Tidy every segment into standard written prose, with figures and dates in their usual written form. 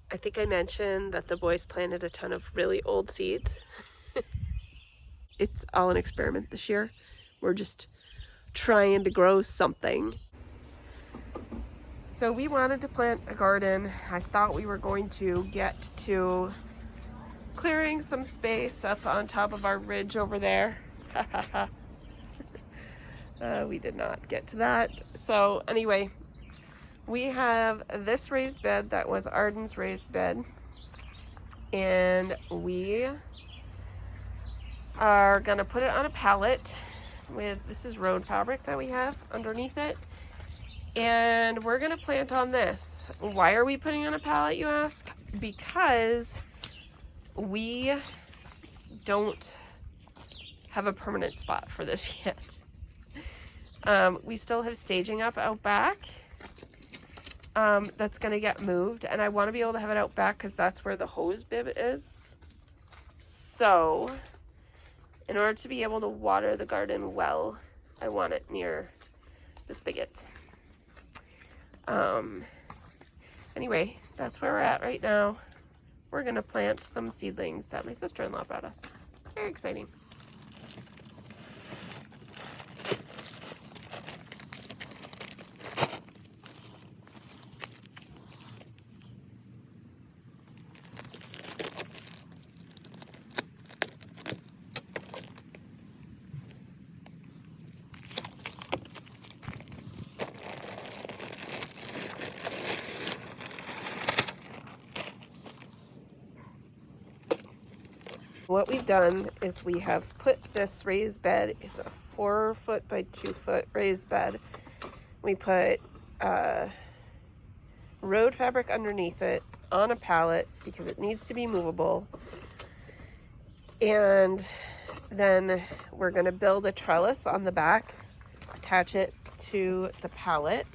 I think I mentioned that the boys planted a ton of really old seeds. It's all an experiment this year. We're just trying to grow something. So we wanted to plant a garden. I thought we were going to get to clearing some space up on top of our ridge over there. We did not get to that. So anyway, we have this raised bed that was Arden's raised bed, and we are gonna put it on a pallet with, this is road fabric that we have underneath it, and we're gonna plant on this. Why are we putting on a pallet, you ask? Because we don't have a permanent spot for this yet. We still have staging up out back that's gonna get moved, and I want to be able to have it out back because that's where the hose bib is. So in order to be able to water the garden well, I want it near the spigots. Anyway, that's where we're at right now. We're gonna plant some seedlings that my sister-in-law brought us. Very exciting. What we've done is we have put this raised bed, it's a 4 foot by 2 foot raised bed. We put road fabric underneath it on a pallet because it needs to be movable. And then we're gonna build a trellis on the back, attach it to the pallet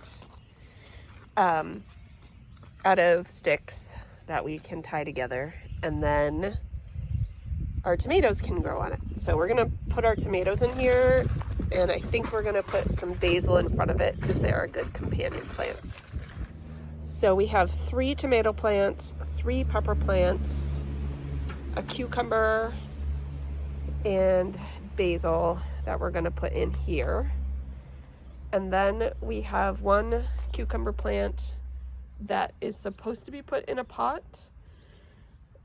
out of sticks that we can tie together, and then our tomatoes can grow on it. So we're gonna put our tomatoes in here, and I think we're gonna put some basil in front of it because they are a good companion plant. So we have 3 tomato plants, 3 pepper plants, a cucumber, and basil that we're gonna put in here. And then we have 1 cucumber plant that is supposed to be put in a pot.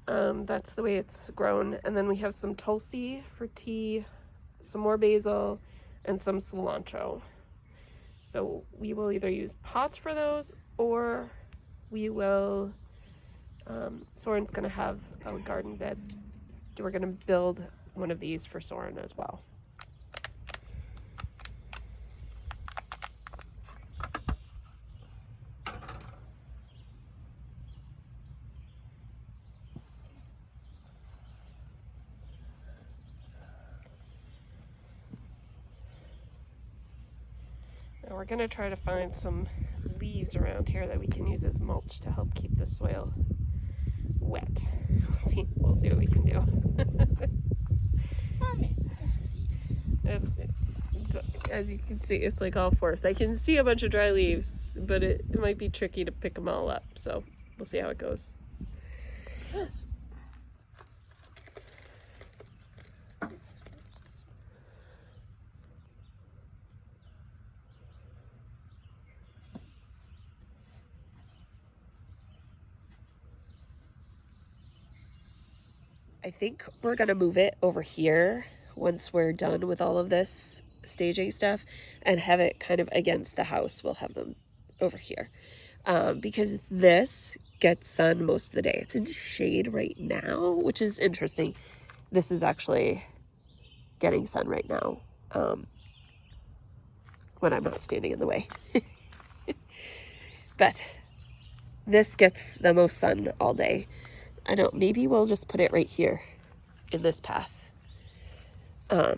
That's the way it's grown. And then we have some tulsi for tea, some more basil, and some cilantro. So we will either use pots for those, or we will, Soren's gonna have a garden bed. We're gonna build one of these for Soren as well. Now we're gonna try to find some leaves around here that we can use as mulch to help keep the soil wet. We'll see what we can do. As you can see, it's like all forest. I can see a bunch of dry leaves, but it might be tricky to pick them all up. So we'll see how it goes. Yes. I think we're gonna move it over here once we're done with all of this staging stuff and have it kind of against the house. We'll have them over here because this gets sun most of the day. It's in shade right now, which is interesting. This is actually getting sun right now when I'm not standing in the way. But this gets the most sun all day. Maybe we'll just put it right here in this path. I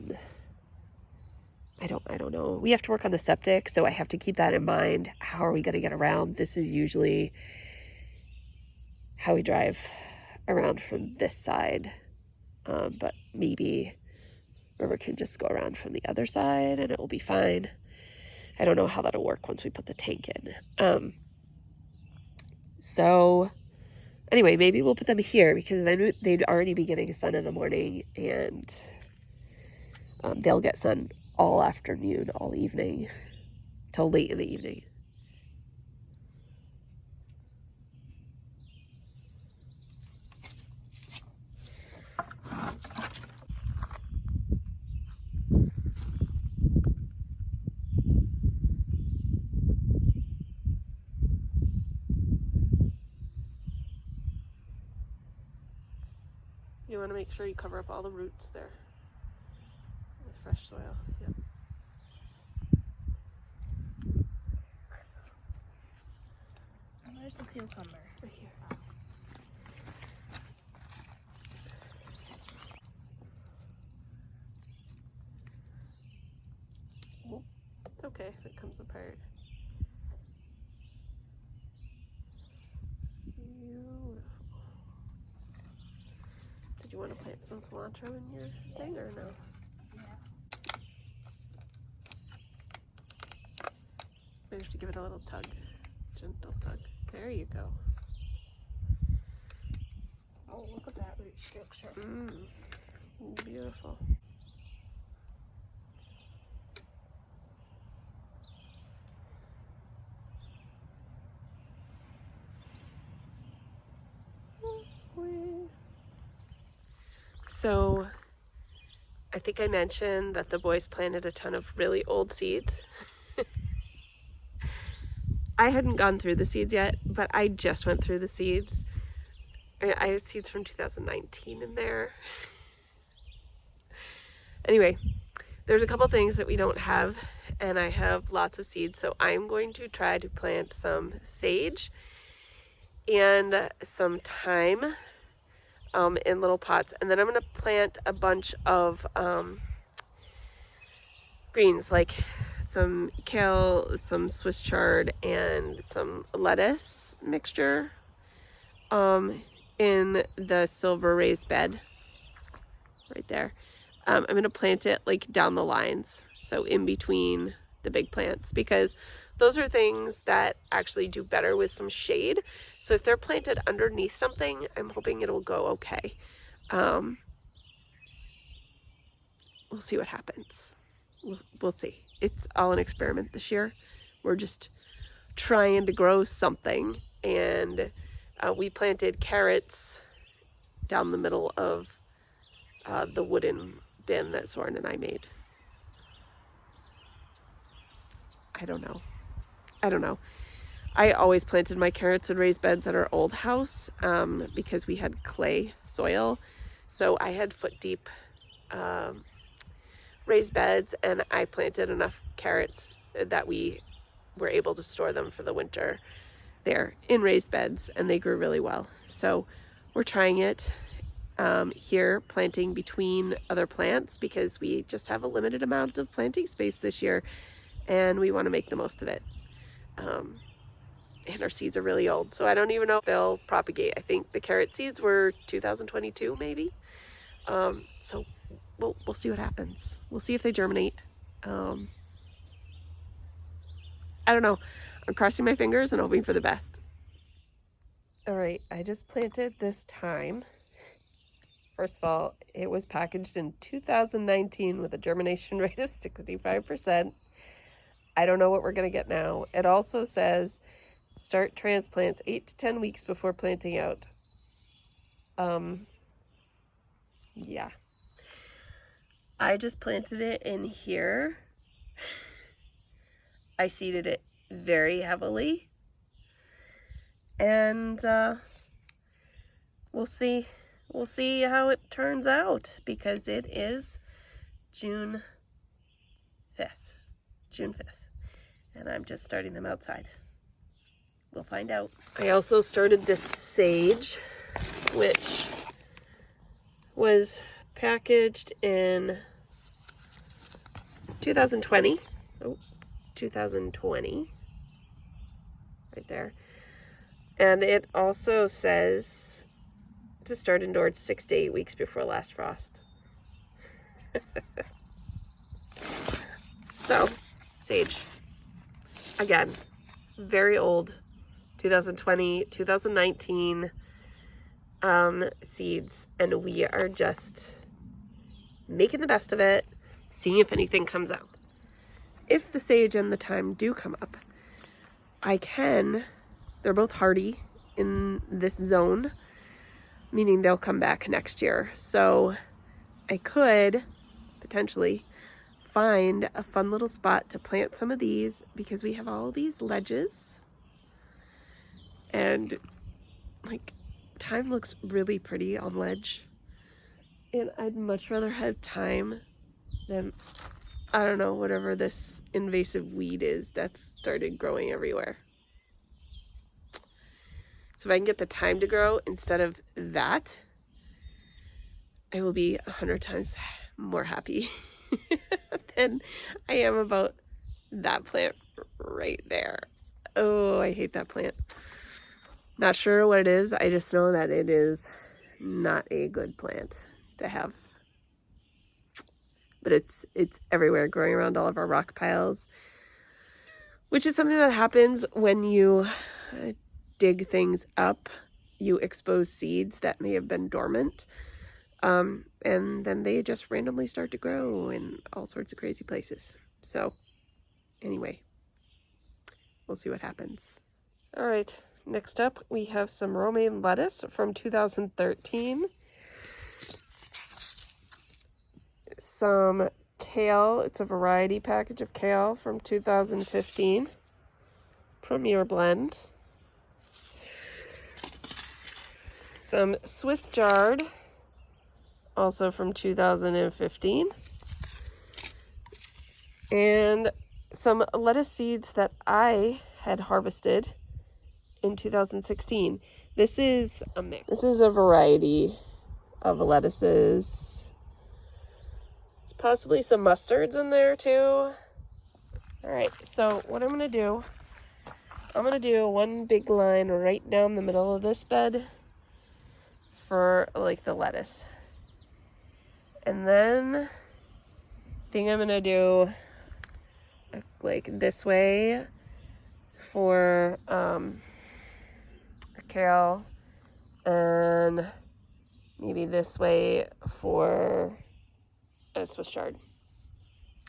don't know. We have to work on the septic, so I have to keep that in mind. How are we going to get around? This is usually how we drive around from this side. But maybe River can just go around from the other side and it will be fine. I don't know how that'll work once we put the tank in. So Anyway, maybe we'll put them here because then they'd already be getting sun in the morning, and they'll get sun all afternoon, all evening, till late in the evening. You want to make sure you cover up all the roots there with fresh soil. Yep. Where's the cucumber? Right here. Oh, it's okay if it comes apart. Beautiful. Did you want to plant some cilantro in your thing or no? Yeah. Maybe have to give it a little tug. Gentle tug. There you go. Oh, look at that root structure. Beautiful. So, I think I mentioned that the boys planted a ton of really old seeds. I hadn't gone through the seeds yet, but I just went through the seeds. I had seeds from 2019 in there. Anyway, there's a couple things that we don't have, and I have lots of seeds, so I'm going to try to plant some sage and some thyme in little pots, and then I'm going to plant a bunch of greens, like some kale, some Swiss chard, and some lettuce mixture in the silver raised bed right there. I'm going to plant it like down the lines, so in between the big plants, because those are things that actually do better with some shade. So if they're planted underneath something, I'm hoping it'll go okay. We'll see what happens. We'll see. It's all an experiment this year. We're just trying to grow something, and we planted carrots down the middle of the wooden bin that Soren and I made. I don't know. I always planted my carrots in raised beds at our old house because we had clay soil. So I had foot deep raised beds, and I planted enough carrots that we were able to store them for the winter there in raised beds, and they grew really well. So we're trying it here, planting between other plants because we just have a limited amount of planting space this year, and we want to make the most of it. And our seeds are really old, so I don't even know if they'll propagate. I think the carrot seeds were 2022 maybe. So we'll see what happens. We'll see if they germinate. I don't know. I'm crossing my fingers and hoping for the best. All right, I just planted this thyme. First of all, it was packaged in 2019 with a germination rate of 65%. I don't know what we're going to get now. It also says start transplants 8 to 10 weeks before planting out. Yeah. I just planted it in here. I seeded it very heavily. And we'll see how it turns out, because it is June 5th. And I'm just starting them outside. We'll find out. I also started this sage, which was packaged in 2020. Oh, 2020. Right there. And it also says to start indoors 6 to 8 weeks before last frost. So, sage. Again, very old. 2020, 2019. seeds, and we are just making the best of it, seeing if anything comes out. If the sage and the thyme do come up, they're both hardy in this zone, meaning they'll come back next year. So I could potentially find a fun little spot to plant some of these, because we have all these ledges, and like thyme looks really pretty on ledge, and I'd much rather have thyme than, I don't know, whatever this invasive weed is that's started growing everywhere. So if I can get the thyme to grow instead of that, I will be 100 times more happy than I am about that plant right there. Oh, I hate that plant. Not sure what it is. I just know that it is not a good plant to have. But it's everywhere, growing around all of our rock piles, which is something that happens when you dig things up. You expose seeds that may have been dormant, and then they just randomly start to grow in all sorts of crazy places. So anyway, we'll see what happens. All right, next up we have some romaine lettuce from 2013. Some kale. It's a variety package of kale from 2015. Premier blend. Some Swiss chard, also from 2015. And some lettuce seeds that I had harvested in 2016. This is a mix. This is a variety of lettuces. There's possibly some mustards in there too. All right, so what I'm gonna do one big line right down the middle of this bed for like the lettuce. And then I think I'm gonna do like this way for a kale, and maybe this way for a Swiss chard.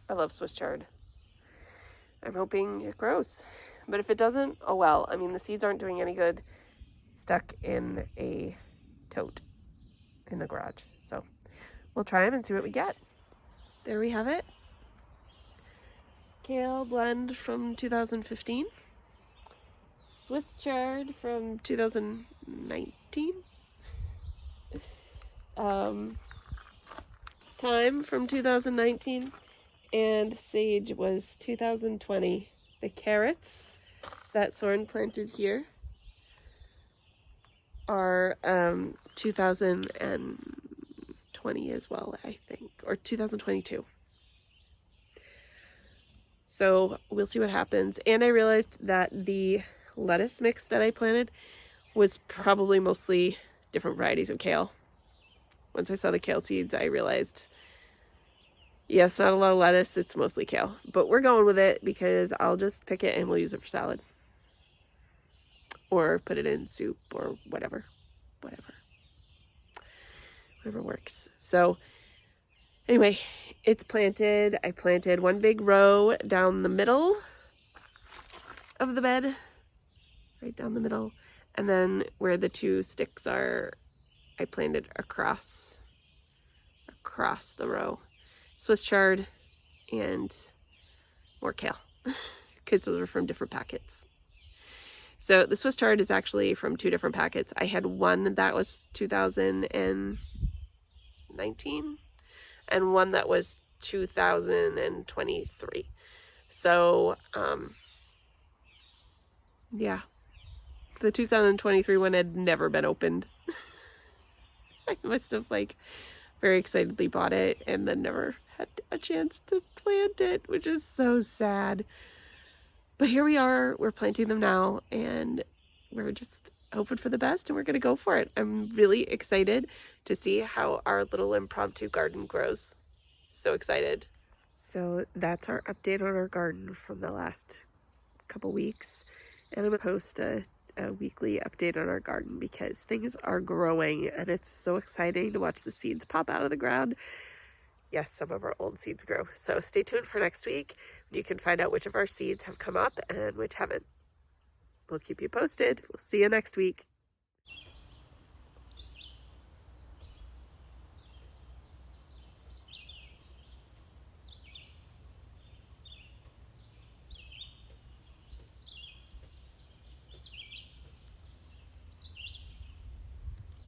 I love Swiss chard. I'm hoping it grows. But if it doesn't, oh well. I mean, the seeds aren't doing any good stuck in a tote in the garage. So we'll try them and see what we get. There we have it. Kale blend from 2015. Swiss chard from 2019. Thyme from 2019. And sage was 2020. The carrots that Soren planted here are 2020 as well, I think, or 2022. So we'll see what happens. And I realized that the lettuce mix that I planted was probably mostly different varieties of kale. Once I saw the kale seeds, I realized, yes, not a lot of lettuce, it's mostly kale. But we're going with it because I'll just pick it and we'll use it for salad. Or put it in soup or whatever. Whatever works. So anyway, it's planted. I planted one big row down the middle of the bed. Right down the middle. And then where the two sticks are, I planted across the row. Swiss chard and more kale. Because those are from different packets. So the Swiss chard is actually from two different packets. I had one that was 2019 and one that was 2023. So, yeah. The 2023 one had never been opened. I must have very excitedly bought it and then never had a chance to plant it, which is so sad. But here we are, we're planting them now, and we're just hoping for the best, and we're gonna go for it. I'm really excited to see how our little impromptu garden grows. So excited. So that's our update on our garden from the last couple weeks. And I'm gonna post a a weekly update on our garden because things are growing and it's so exciting to watch the seeds pop out of the ground. Yes, some of our old seeds grow. So stay tuned for next week. You can find out which of our seeds have come up and which haven't. We'll keep you posted. We'll see you next week.